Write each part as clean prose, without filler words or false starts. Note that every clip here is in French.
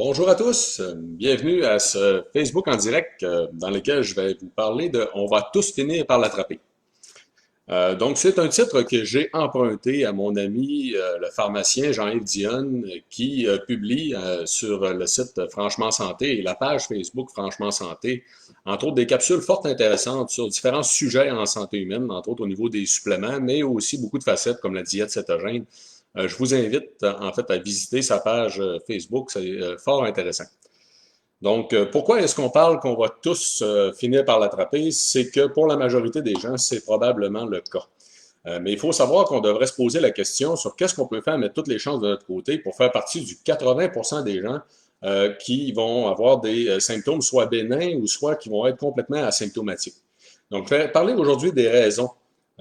Bonjour à tous, bienvenue à ce Facebook en direct dans lequel je vais vous parler de On va tous finir par l'attraper. Donc c'est un titre que j'ai emprunté à mon ami le pharmacien Jean-Yves Dionne qui publie sur le site Franchement Santé et la page Facebook Franchement Santé, entre autres des capsules fort intéressantes sur différents sujets en santé humaine, entre autres au niveau des suppléments, mais aussi beaucoup de facettes comme la diète cétogène. Je vous invite en fait à visiter sa page Facebook, c'est fort intéressant. Donc, pourquoi est-ce qu'on parle qu'on va tous finir par l'attraper? C'est que pour la majorité des gens, c'est probablement le cas. Mais il faut savoir qu'on devrait se poser la question sur qu'est-ce qu'on peut faire, mettre toutes les chances de notre côté pour faire partie du 80% des gens qui vont avoir des symptômes soit bénins ou soit qui vont être complètement asymptomatiques. Donc, je vais parler aujourd'hui des raisons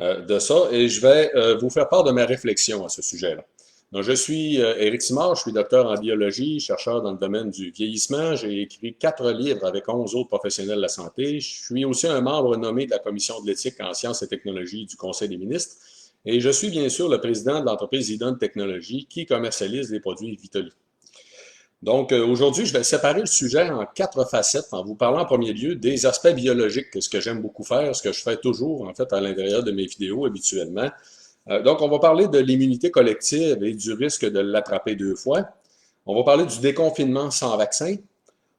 de ça et je vais vous faire part de ma réflexion à ce sujet-là. Donc, je suis Éric Simard, je suis docteur en biologie, chercheur dans le domaine du vieillissement. J'ai écrit 4 livres avec 11 autres professionnels de la santé. Je suis aussi un membre nommé de la Commission de l'éthique en sciences et technologies du Conseil des ministres. Et je suis bien sûr le président de l'entreprise Idon Technologies qui commercialise les produits Vitoli. Donc, aujourd'hui, je vais séparer le sujet en 4 facettes en vous parlant en premier lieu des aspects biologiques, ce que j'aime beaucoup faire, ce que je fais toujours, en fait, à l'intérieur de mes vidéos habituellement. Donc, on va parler de l'immunité collective et du risque de l'attraper 2 fois. On va parler du déconfinement sans vaccin.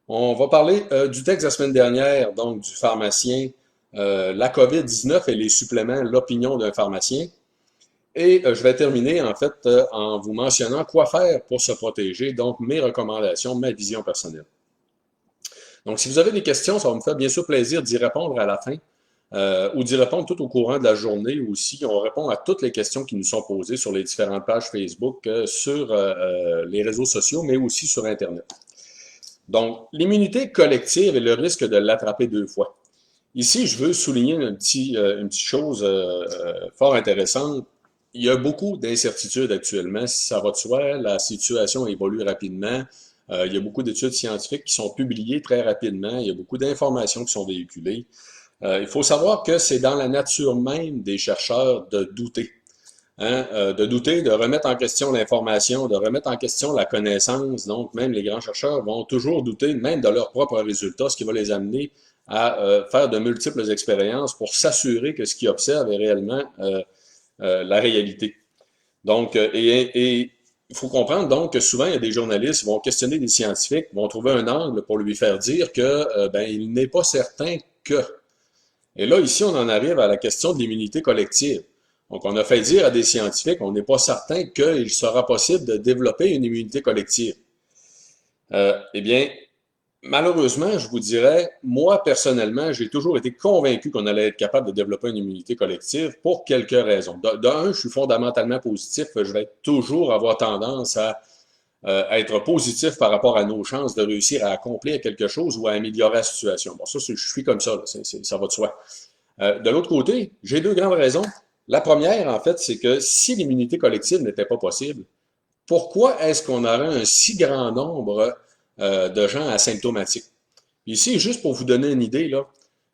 On va parler du texte de la semaine dernière, donc du pharmacien, la COVID-19 et les suppléments, l'opinion d'un pharmacien. Et je vais terminer en fait en vous mentionnant quoi faire pour se protéger, donc mes recommandations, ma vision personnelle. Donc, si vous avez des questions, ça va me faire bien sûr plaisir d'y répondre à la fin ou d'y répondre tout au courant de la journée aussi. On répond à toutes les questions qui nous sont posées sur les différentes pages Facebook, sur les réseaux sociaux, mais aussi sur Internet. Donc, l'immunité collective et le risque de l'attraper 2 fois. Ici, je veux souligner une petite chose fort intéressante. Il y a beaucoup d'incertitudes actuellement, si ça va de soi, la situation évolue rapidement. Il y a beaucoup d'études scientifiques qui sont publiées très rapidement, il y a beaucoup d'informations qui sont véhiculées. Il faut savoir que c'est dans la nature même des chercheurs de douter. Hein, de douter, de remettre en question l'information, de remettre en question la connaissance. Donc, même les grands chercheurs vont toujours douter même de leurs propres résultats, ce qui va les amener à faire de multiples expériences pour s'assurer que ce qu'ils observent est réellement la réalité. Donc, et il faut comprendre donc que souvent, il y a des journalistes qui vont questionner des scientifiques, vont trouver un angle pour lui faire dire que ben, il n'est pas certain que. Et là, ici, on en arrive à la question de l'immunité collective. Donc, on a fait dire à des scientifiques, on n'est pas certain qu'il sera possible de développer une immunité collective. Eh bien, malheureusement, je vous dirais, moi, personnellement, j'ai toujours été convaincu qu'on allait être capable de développer une immunité collective pour quelques raisons. D'un, je suis fondamentalement positif, je vais toujours avoir tendance à être positif par rapport à nos chances de réussir à accomplir quelque chose ou à améliorer la situation. Bon, ça, je suis comme ça, là, ça va de soi. De l'autre côté, j'ai 2 grandes raisons. La première, en fait, c'est que si l'immunité collective n'était pas possible, pourquoi est-ce qu'on aurait un si grand nombre de gens asymptomatiques? Ici, juste pour vous donner une idée, là,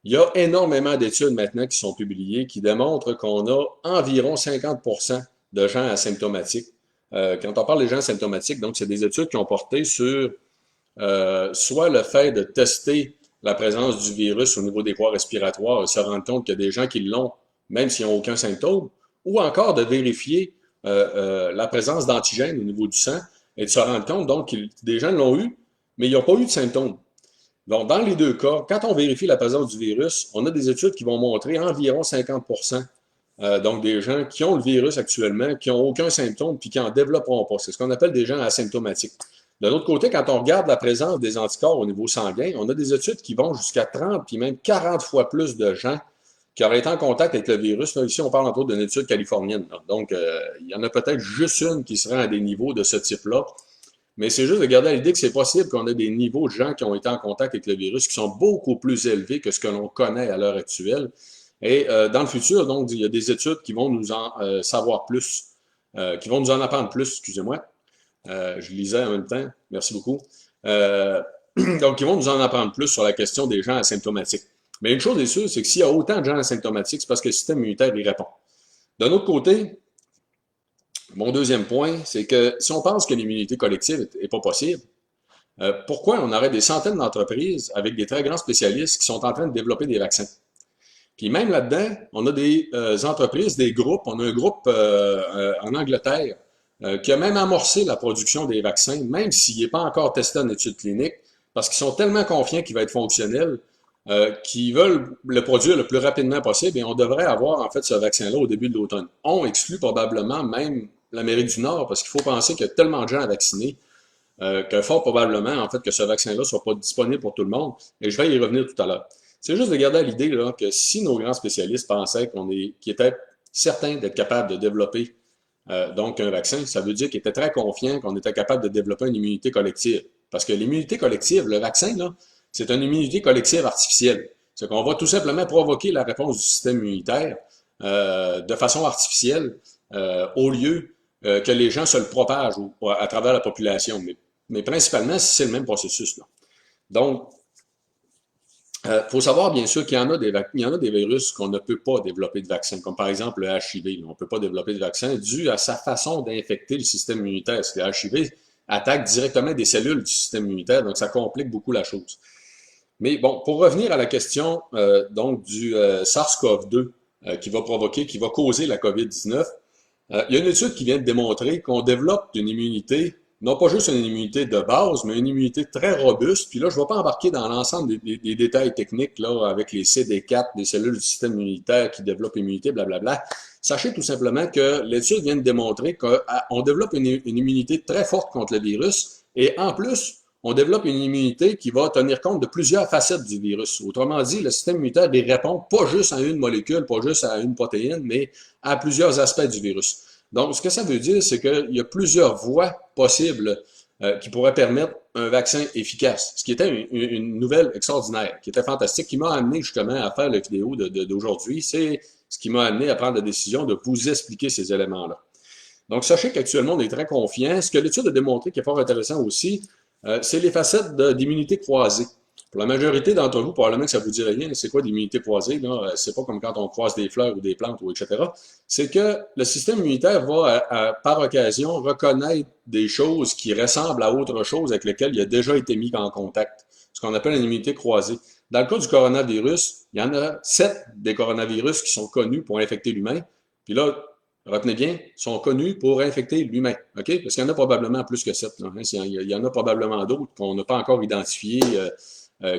il y a énormément d'études maintenant qui sont publiées qui démontrent qu'on a environ 50% de gens asymptomatiques. Quand on parle des gens asymptomatiques, donc c'est des études qui ont porté sur soit le fait de tester la présence du virus au niveau des voies respiratoires et se rendre compte qu'il y a des gens qui l'ont, même s'ils n'ont aucun symptôme, ou encore de vérifier la présence d'antigènes au niveau du sang et de se rendre compte donc que des gens l'ont eu, mais ils n'ont pas eu de symptômes. Donc, dans les 2 cas, quand on vérifie la présence du virus, on a des études qui vont montrer environ 50% donc des gens qui ont le virus actuellement, qui n'ont aucun symptôme, puis qui n'en développeront pas. C'est ce qu'on appelle des gens asymptomatiques. De l'autre côté, quand on regarde la présence des anticorps au niveau sanguin, on a des études qui vont jusqu'à 30 puis même 40 fois plus de gens qui auraient été en contact avec le virus. Là, ici, on parle entre autres d'une étude californienne. Là. Donc, il y en a peut-être juste une qui serait à des niveaux de ce type-là. Mais c'est juste de garder à l'idée que c'est possible qu'on ait des niveaux de gens qui ont été en contact avec le virus qui sont beaucoup plus élevés que ce que l'on connaît à l'heure actuelle. Et dans le futur, donc, il y a des études qui vont nous en savoir plus, qui vont nous en apprendre plus, excusez-moi. Je lisais en même temps, merci beaucoup. Donc, ils vont nous en apprendre plus sur la question des gens asymptomatiques. Mais une chose est sûre, c'est que s'il y a autant de gens asymptomatiques, c'est parce que le système immunitaire y répond. D'un autre côté, mon deuxième point, c'est que si on pense que l'immunité collective n'est pas possible, Pourquoi on aurait des centaines d'entreprises avec des très grands spécialistes qui sont en train de développer des vaccins? Puis même là-dedans, on a des entreprises, des groupes. On a un groupe en Angleterre qui a même amorcé la production des vaccins, même s'il n'est pas encore testé en études cliniques, parce qu'ils sont tellement confiants qu'il va être fonctionnel, qu'ils veulent le produire le plus rapidement possible, et on devrait avoir en fait ce vaccin-là au début de l'automne. On exclut probablement même l'Amérique du Nord, parce qu'il faut penser qu'il y a tellement de gens à vacciner que fort probablement, en fait, que ce vaccin-là ne soit pas disponible pour tout le monde. Et je vais y revenir tout à l'heure. C'est juste de garder à l'idée là, que si nos grands spécialistes pensaient qu'ils étaient certains d'être capables de développer donc un vaccin, ça veut dire qu'ils étaient très confiants qu'on était capable de développer une immunité collective. Parce que l'immunité collective, le vaccin, là, c'est une immunité collective artificielle. C'est qu'on va tout simplement provoquer la réponse du système immunitaire de façon artificielle au lieu que les gens se le propagent à travers la population. Mais principalement, c'est le même processus, là. Donc, faut savoir bien sûr qu'il y en a il y en a des virus qu'on ne peut pas développer de vaccin, comme par exemple le HIV. On ne peut pas développer de vaccin dû à sa façon d'infecter le système immunitaire. Parce que le HIV attaque directement des cellules du système immunitaire, donc ça complique beaucoup la chose. Mais bon, pour revenir à la question donc du SARS-CoV-2 qui va causer la COVID-19, il y a une étude qui vient de démontrer qu'on développe une immunité, non pas juste une immunité de base, mais une immunité très robuste. Puis là, je ne vais pas embarquer dans l'ensemble des détails techniques là, avec les CD4, des cellules du système immunitaire qui développent l'immunité, blablabla. Sachez tout simplement que l'étude vient de démontrer qu'on développe une immunité très forte contre le virus et en plus, on développe une immunité qui va tenir compte de plusieurs facettes du virus. Autrement dit, le système immunitaire y répond pas juste à une molécule, pas juste à une protéine, mais à plusieurs aspects du virus. Donc, ce que ça veut dire, c'est qu'il y a plusieurs voies possibles qui pourraient permettre un vaccin efficace, ce qui était une nouvelle extraordinaire, qui était fantastique, qui m'a amené justement à faire la vidéo d'aujourd'hui. C'est ce qui m'a amené à prendre la décision de vous expliquer ces éléments-là. Donc, sachez qu'actuellement, on est très confiant. Ce que l'étude a démontré, qui est fort intéressant aussi, c'est les facettes d'immunité croisée. Pour la majorité d'entre vous, probablement que ça vous dit rien, c'est quoi l'immunité croisée? C'est pas comme quand on croise des fleurs ou des plantes, ou etc. C'est que le système immunitaire va, par occasion, reconnaître des choses qui ressemblent à autre chose avec lesquelles il a déjà été mis en contact. Ce qu'on appelle une immunité croisée. Dans le cas du coronavirus, il y en a 7 des coronavirus qui sont connus pour infecter l'humain. Puis là, retenez bien, sont connus pour infecter l'humain. OK? Parce qu'il y en a probablement plus que 7. Là, hein? Il y en a probablement d'autres qu'on n'a pas encore identifiés,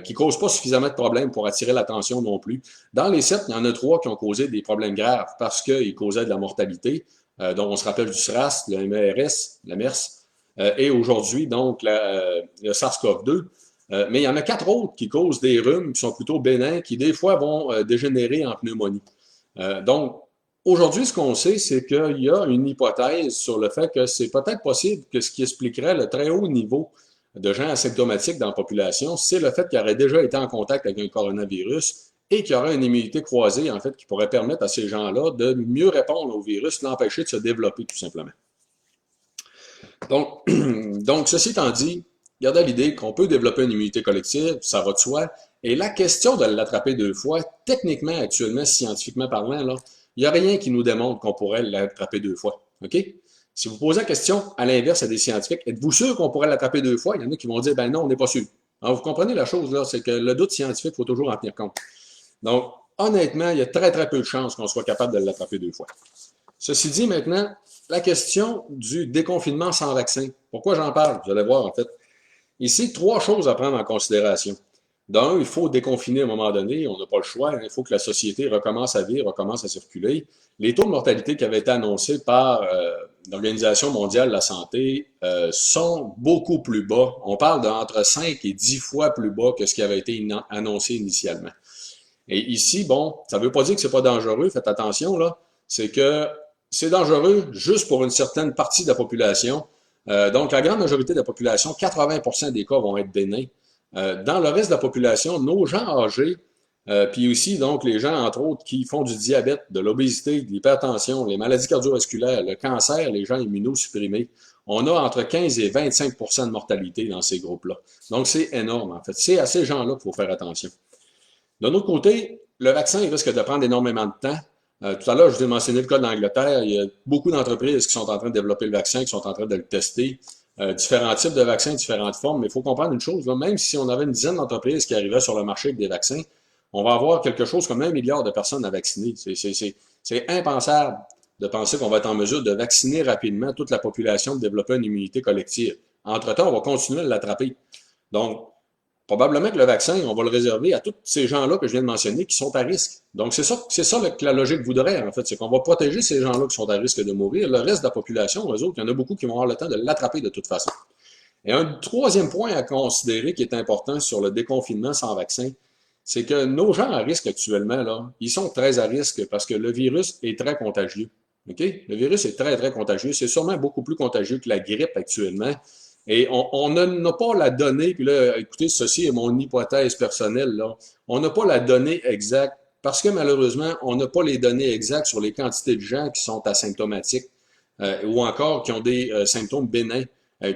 qui ne causent pas suffisamment de problèmes pour attirer l'attention non plus. Dans les 7, il y en a 3 qui ont causé des problèmes graves parce qu'ils causaient de la mortalité, dont on se rappelle du SRAS, le MERS, la MERS, et aujourd'hui, donc, le SARS-CoV-2. Mais il y en a 4 autres qui causent des rhumes qui sont plutôt bénins, qui des fois vont dégénérer en pneumonie. Donc, aujourd'hui, ce qu'on sait, c'est qu'il y a une hypothèse sur le fait que c'est peut-être possible que ce qui expliquerait le très haut niveau de gens asymptomatiques dans la population, c'est le fait qu'ils auraient déjà été en contact avec un coronavirus et qu'il y aurait une immunité croisée, en fait, qui pourrait permettre à ces gens-là de mieux répondre au virus, l'empêcher de se développer, tout simplement. Donc, ceci étant dit, gardez à l'idée qu'on peut développer une immunité collective, ça va de soi, et la question de l'attraper 2 fois, techniquement, actuellement, scientifiquement parlant, là, il n'y a rien qui nous démontre qu'on pourrait l'attraper 2 fois. OK? Si vous posez la question à l'inverse à des scientifiques, êtes-vous sûr qu'on pourrait l'attraper 2 fois? Il y en a qui vont dire, ben non, on n'est pas sûr. Alors, vous comprenez la chose, là, c'est que le doute scientifique, il faut toujours en tenir compte. Donc, honnêtement, il y a très, très peu de chances qu'on soit capable de l'attraper 2 fois. Ceci dit, maintenant, la question du déconfinement sans vaccin. Pourquoi j'en parle? Vous allez voir, en fait. Ici, 3 choses à prendre en considération. D'un, il faut déconfiner à un moment donné, on n'a pas le choix, hein. Il faut que la société recommence à vivre, recommence à circuler. Les taux de mortalité qui avaient été annoncés par l'Organisation mondiale de la santé sont beaucoup plus bas. On parle d'entre 5 et 10 fois plus bas que ce qui avait été annoncé initialement. Et ici, bon, ça ne veut pas dire que c'est pas dangereux, faites attention, là. C'est que c'est dangereux juste pour une certaine partie de la population. Donc, la grande majorité de la population, 80% des cas vont être bénins. Dans le reste de la population, nos gens âgés, puis aussi donc les gens, entre autres, qui font du diabète, de l'obésité, de l'hypertension, les maladies cardiovasculaires, le cancer, les gens immunosupprimés, on a entre 15 et 25% de mortalité dans ces groupes-là. Donc, c'est énorme, en fait. C'est à ces gens-là qu'il faut faire attention. D'un autre côté, le vaccin, il risque de prendre énormément de temps. Tout à l'heure, je vous ai mentionné le cas d'Angleterre. Il y a beaucoup d'entreprises qui sont en train de développer le vaccin, qui sont en train de le tester. différents types de vaccins, différentes formes, mais il faut comprendre une chose, là, même si on avait une dizaine d'entreprises qui arrivaient sur le marché avec des vaccins, on va avoir quelque chose comme 1 milliard de personnes à vacciner. C'est impensable de penser qu'on va être en mesure de vacciner rapidement toute la population, de développer une immunité collective. Entre-temps, on va continuer à l'attraper. Donc, probablement que le vaccin, on va le réserver à tous ces gens-là que je viens de mentionner qui sont à risque. Donc, c'est ça que la logique voudrait, en fait, c'est qu'on va protéger ces gens-là qui sont à risque de mourir. Le reste de la population, eux autres, il y en a beaucoup qui vont avoir le temps de l'attraper de toute façon. Et un troisième point à considérer qui est important sur le déconfinement sans vaccin, c'est que nos gens à risque actuellement, là, ils sont très à risque parce que le virus est très contagieux. OK? Le virus est très, très contagieux. C'est sûrement beaucoup plus contagieux que la grippe actuellement. Et on n'a pas la donnée, puis là, écoutez, ceci est mon hypothèse personnelle, là. On n'a pas la donnée exacte parce que malheureusement, on n'a pas les données exactes sur les quantités de gens qui sont asymptomatiques ou encore qui ont des symptômes bénins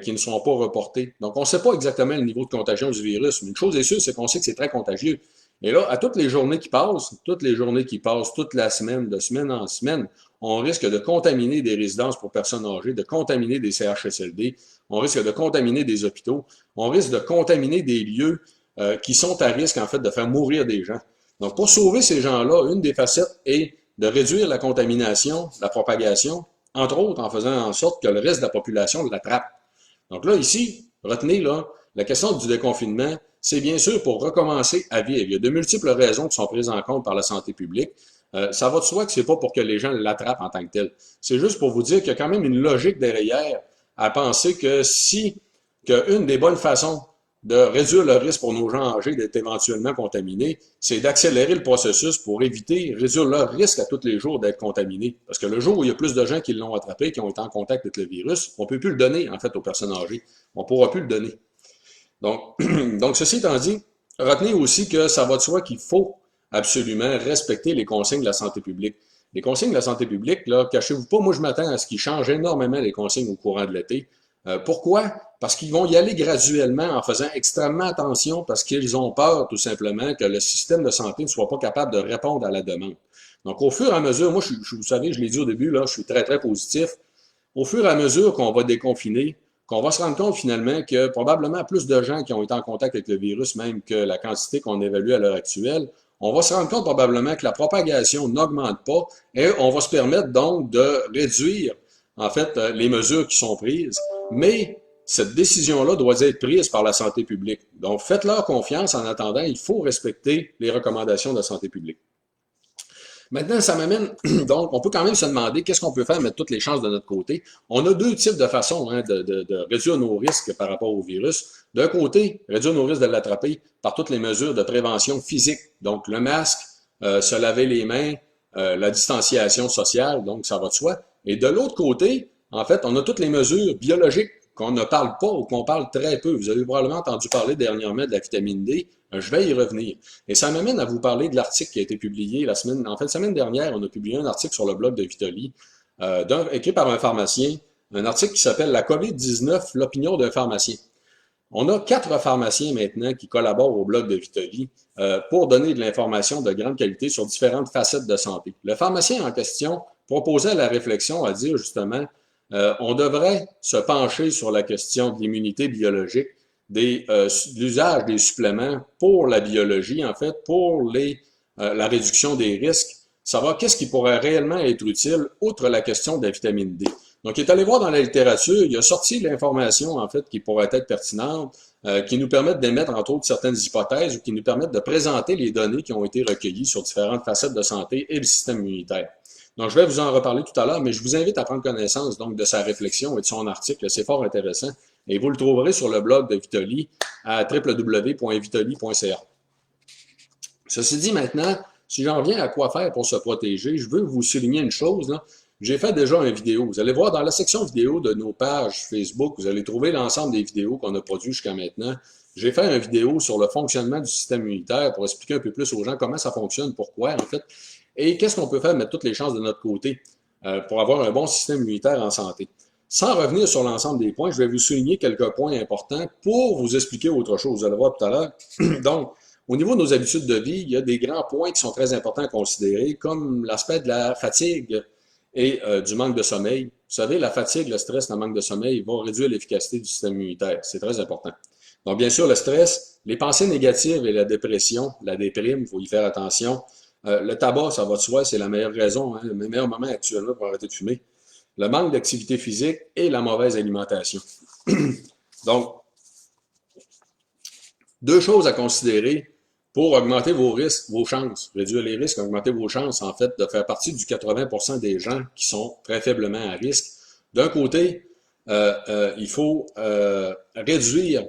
qui ne seront pas reportés. Donc, on ne sait pas exactement le niveau de contagion du virus, mais une chose est sûre, c'est qu'on sait que c'est très contagieux. Et là, à toutes les journées qui passent, toute la semaine, de semaine en semaine, on risque de contaminer des résidences pour personnes âgées, de contaminer des CHSLD, on risque de contaminer des hôpitaux, on risque de contaminer des lieux qui sont à risque, en fait, de faire mourir des gens. Donc, pour sauver ces gens-là, une des facettes est de réduire la contamination, la propagation, entre autres en faisant en sorte que le reste de la population l'attrape. Donc là, ici, retenez là, la question du déconfinement, c'est bien sûr pour recommencer à vivre. Il y a de multiples raisons qui sont prises en compte par la santé publique. Ça va de soi que c'est pas pour que les gens l'attrapent en tant que tel. C'est juste pour vous dire qu'il y a quand même une logique derrière à penser que qu'une des bonnes façons de réduire le risque pour nos gens âgés d'être éventuellement contaminés, c'est d'accélérer le processus pour éviter, réduire leur risque à tous les jours d'être contaminés. Parce que le jour où il y a plus de gens qui l'ont attrapé, qui ont été en contact avec le virus, on ne peut plus le donner, en fait, aux personnes âgées. On ne pourra plus le donner. Donc, donc, ceci étant dit, retenez aussi que ça va de soi qu'il faut absolument respecter les consignes de la santé publique. Les consignes de la santé publique, là, cachez-vous pas, moi je m'attends à ce qu'ils changent énormément les consignes au courant de l'été. Pourquoi? Parce qu'ils vont y aller graduellement en faisant extrêmement attention parce qu'ils ont peur tout simplement que le système de santé ne soit pas capable de répondre à la demande. Donc au fur et à mesure, moi vous savez, je l'ai dit au début, là, je suis très très positif. Au fur et à mesure qu'on va déconfiner, qu'on va se rendre compte finalement que probablement plus de gens qui ont été en contact avec le virus même que la quantité qu'on évalue à l'heure actuelle, on va se rendre compte probablement que la propagation n'augmente pas et on va se permettre donc de réduire en fait les mesures qui sont prises. Mais cette décision-là doit être prise par la santé publique. Donc faites-leur confiance en attendant, il faut respecter les recommandations de la santé publique. Maintenant, ça m'amène, donc, on peut quand même se demander qu'est-ce qu'on peut faire, mettre toutes les chances de notre côté. On a deux types de façons de réduire nos risques par rapport au virus. D'un côté, réduire nos risques de l'attraper par toutes les mesures de prévention physique, donc le masque, se laver les mains, la distanciation sociale, donc ça va de soi. Et de l'autre côté, en fait, on a toutes les mesures biologiques qu'on ne parle pas ou qu'on parle très peu. Vous avez probablement entendu parler dernièrement de la vitamine D. Je vais y revenir. Et ça m'amène à vous parler de l'article qui a été publié la semaine dernière, on a publié un article sur le blog de Vitali, écrit par un pharmacien, un article qui s'appelle La COVID-19, l'opinion d'un pharmacien. On a 4 pharmaciens maintenant qui collaborent au blog de Vitali pour donner de l'information de grande qualité sur différentes facettes de santé. Le pharmacien en question proposait la réflexion à dire justement, on devrait se pencher sur la question de l'immunité biologique, l'usage des suppléments pour la biologie, en fait, pour la réduction des risques, savoir qu'est-ce qui pourrait réellement être utile, outre la question de la vitamine D. Donc, il est allé voir dans la littérature, il a sorti l'information, en fait, qui pourrait être pertinente, qui nous permettent d'émettre, entre autres, certaines hypothèses ou qui nous permettent de présenter les données qui ont été recueillies sur différentes facettes de santé et le système immunitaire. Donc, je vais vous en reparler tout à l'heure, mais je vous invite à prendre connaissance donc de sa réflexion et de son article. C'est fort intéressant. Et vous le trouverez sur le blog de Vitali à www.vitali.ca. Ceci dit, maintenant, si j'en reviens à quoi faire pour se protéger, je veux vous souligner une chose. J'ai fait déjà une vidéo. Vous allez voir dans la section vidéo de nos pages Facebook, vous allez trouver l'ensemble des vidéos qu'on a produites jusqu'à maintenant. J'ai fait une vidéo sur le fonctionnement du système immunitaire pour expliquer un peu plus aux gens comment ça fonctionne, pourquoi en fait, et qu'est-ce qu'on peut faire, mettre toutes les chances de notre côté pour avoir un bon système immunitaire en santé. Sans revenir sur l'ensemble des points, je vais vous souligner quelques points importants pour vous expliquer autre chose. Vous allez voir tout à l'heure. Donc, au niveau de nos habitudes de vie, il y a des grands points qui sont très importants à considérer, comme l'aspect de la fatigue et du manque de sommeil. savez, la fatigue, le stress, le manque de sommeil vont réduire l'efficacité du système immunitaire. C'est très important. Donc, bien sûr, le stress, les pensées négatives et la dépression, la déprime, il faut y faire attention. Le tabac, ça va de soi, c'est la meilleure raison, hein, le meilleur moment actuellement pour arrêter de fumer. Le manque d'activité physique et la mauvaise alimentation. Donc, deux choses à considérer pour augmenter vos risques, vos chances, réduire les risques, augmenter vos chances, en fait, de faire partie du 80% des gens qui sont très faiblement à risque. D'un côté, il faut réduire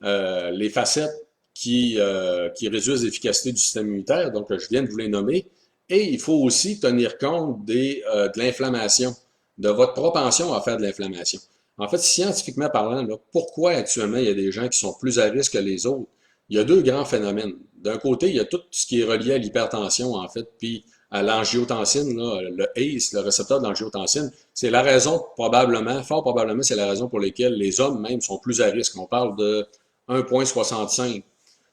les facettes qui réduisent l'efficacité du système immunitaire, donc je viens de vous les nommer, et il faut aussi tenir compte de l'inflammation, de votre propension à faire de l'inflammation. En fait, scientifiquement parlant, là, pourquoi actuellement il y a des gens qui sont plus à risque que les autres? Il y a deux grands phénomènes. D'un côté, il y a tout ce qui est relié à l'hypertension, en fait, puis à l'angiotensine, là, le ACE, le récepteur de l'angiotensine. C'est la raison, probablement, fort probablement, c'est la raison pour laquelle les hommes même sont plus à risque. On parle de 1,65.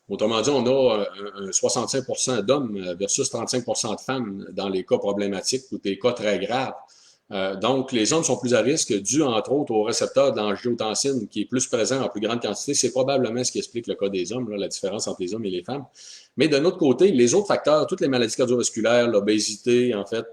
Autrement dit, on a un 65% d'hommes versus 35% de femmes dans les cas problématiques ou des cas très graves. Donc, les hommes sont plus à risque dû, entre autres, au récepteur d'angiotensine qui est plus présent en plus grande quantité. C'est probablement ce qui explique le cas des hommes, là, la différence entre les hommes et les femmes. Mais d'un autre côté, les autres facteurs, toutes les maladies cardiovasculaires, l'obésité, en fait,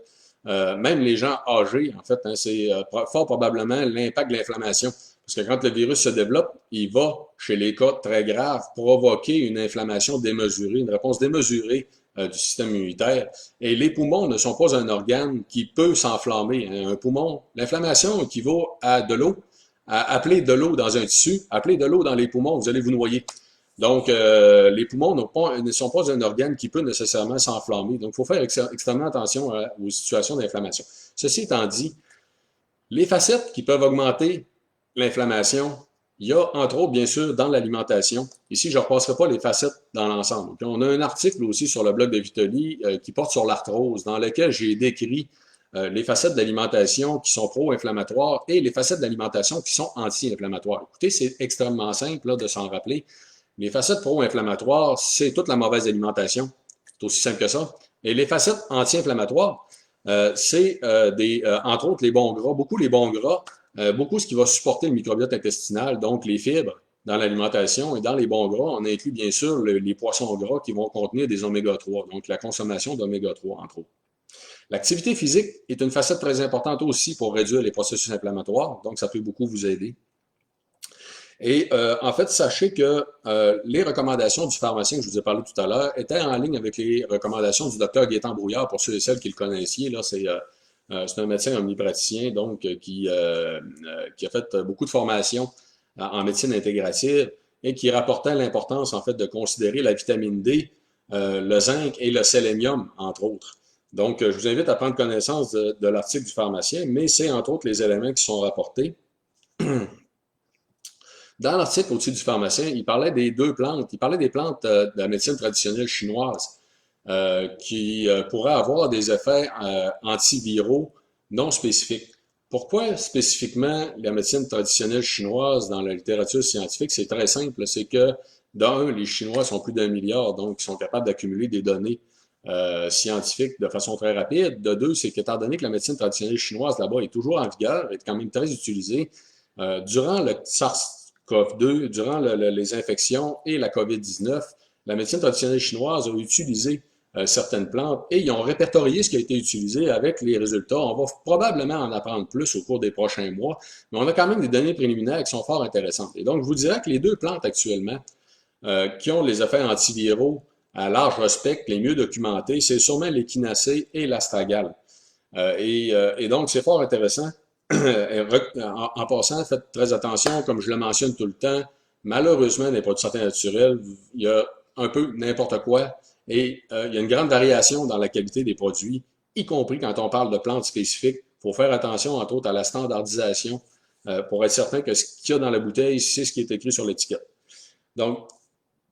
même les gens âgés, en fait, hein, c'est fort probablement l'impact de l'inflammation. Parce que quand le virus se développe, il va, chez les cas très graves, provoquer une inflammation démesurée, une réponse démesurée du système immunitaire. Et les poumons ne sont pas un organe qui peut s'enflammer. Un poumon, l'inflammation équivaut à de l'eau, à appeler de l'eau dans un tissu, appeler de l'eau dans les poumons, vous allez vous noyer. Donc, les poumons ne sont pas un organe qui peut nécessairement s'enflammer. Donc, il faut faire extrêmement attention aux situations d'inflammation. Ceci étant dit, les facettes qui peuvent augmenter l'inflammation, il y a entre autres, bien sûr, dans l'alimentation. Ici, je ne repasserai pas les facettes dans l'ensemble. On a un article aussi sur le blog de Vitoli qui porte sur l'arthrose, dans lequel j'ai décrit les facettes d'alimentation qui sont pro-inflammatoires et les facettes d'alimentation qui sont anti-inflammatoires. Écoutez, c'est extrêmement simple là, de s'en rappeler. Les facettes pro-inflammatoires, c'est toute la mauvaise alimentation. C'est aussi simple que ça. Et les facettes anti-inflammatoires, c'est entre autres les bons gras, beaucoup les bons gras, beaucoup ce qui va supporter le microbiote intestinal, donc les fibres dans l'alimentation et dans les bons gras, on inclut bien sûr les poissons gras qui vont contenir des oméga 3, donc la consommation d'oméga 3 entre autres. L'activité physique est une facette très importante aussi pour réduire les processus inflammatoires, donc ça peut beaucoup vous aider. Et en fait, sachez que les recommandations du pharmacien que je vous ai parlé tout à l'heure étaient en ligne avec les recommandations du docteur Gaétan Brouillard, pour ceux et celles qui le connaissiez. Là, c'est un médecin omnipraticien donc qui a fait beaucoup de formations en médecine intégrative et qui rapportait l'importance en fait de considérer la vitamine D, le zinc et le sélénium, entre autres. Donc, je vous invite à prendre connaissance de l'article du pharmacien, mais c'est entre autres les éléments qui sont rapportés. Dans l'article au-dessus du pharmacien, il parlait des deux plantes. Il parlait des plantes de la médecine traditionnelle chinoise qui pourraient avoir des effets antiviraux non spécifiques. Pourquoi spécifiquement la médecine traditionnelle chinoise dans la littérature scientifique? C'est très simple. C'est que, d'un, les Chinois sont plus d'1 milliard, donc ils sont capables d'accumuler des données scientifiques de façon très rapide. De deux, c'est qu'étant donné que la médecine traditionnelle chinoise là-bas est toujours en vigueur, est quand même très utilisée, durant le SARS-CoV-2, durant les infections et la COVID-19, la médecine traditionnelle chinoise a utilisé certaines plantes et ils ont répertorié ce qui a été utilisé avec les résultats. On va probablement en apprendre plus au cours des prochains mois, mais on a quand même des données préliminaires qui sont fort intéressantes. Et donc, je vous dirais que les deux plantes actuellement qui ont les effets antiviraux à large spectre, les mieux documentés, c'est sûrement l'échinacée et l'astragale. Et donc, c'est fort intéressant. En passant, faites très attention, comme je le mentionne tout le temps, malheureusement, dans les produits de santé naturels, il y a un peu n'importe quoi et il y a une grande variation dans la qualité des produits, y compris quand on parle de plantes spécifiques. Il faut faire attention, entre autres, à la standardisation pour être certain que ce qu'il y a dans la bouteille, c'est ce qui est écrit sur l'étiquette. Donc,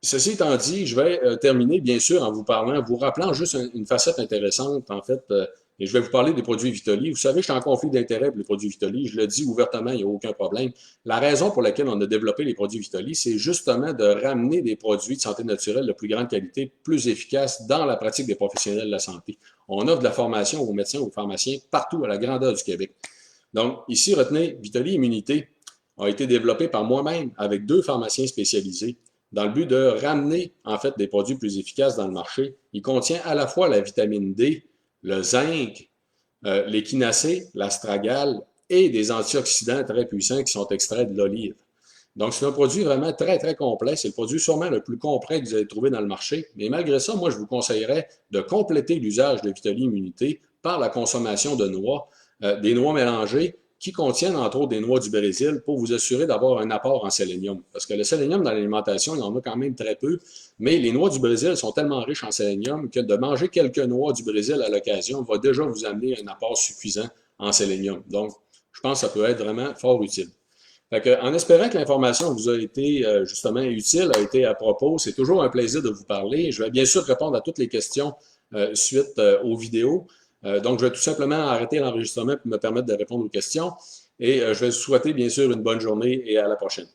ceci étant dit, je vais terminer, bien sûr, en vous parlant, vous rappelant juste une facette intéressante, en fait, et je vais vous parler des produits Vitoli. Vous savez, je suis en conflit d'intérêt pour les produits Vitoli. Je le dis ouvertement, il n'y a aucun problème. La raison pour laquelle on a développé les produits Vitoli, c'est justement de ramener des produits de santé naturelle de plus grande qualité, plus efficaces dans la pratique des professionnels de la santé. On offre de la formation aux médecins, aux pharmaciens, partout à la grandeur du Québec. Donc, ici, retenez, Vitali Immunité a été développé par moi-même avec 2 pharmaciens spécialisés dans le but de ramener, en fait, des produits plus efficaces dans le marché. Il contient à la fois la vitamine D, le zinc, l'échinacée, l'astragale et des antioxydants très puissants qui sont extraits de l'olive. Donc, c'est un produit vraiment très, très complet. C'est le produit sûrement le plus complet que vous allez trouver dans le marché. Mais malgré ça, moi, je vous conseillerais de compléter l'usage de Vitali Immunité par la consommation de noix, des noix mélangées qui contiennent entre autres des noix du Brésil pour vous assurer d'avoir un apport en sélénium. Parce que le sélénium dans l'alimentation, il y en a quand même très peu, mais les noix du Brésil sont tellement riches en sélénium que de manger quelques noix du Brésil à l'occasion va déjà vous amener un apport suffisant en sélénium. Donc, je pense que ça peut être vraiment fort utile. Fait que, en espérant que l'information vous a été justement utile, a été à propos, c'est toujours un plaisir de vous parler. Je vais bien sûr répondre à toutes les questions suite aux vidéos. Donc, je vais tout simplement arrêter l'enregistrement pour me permettre de répondre aux questions. Et je vais vous souhaiter bien sûr une bonne journée et à la prochaine.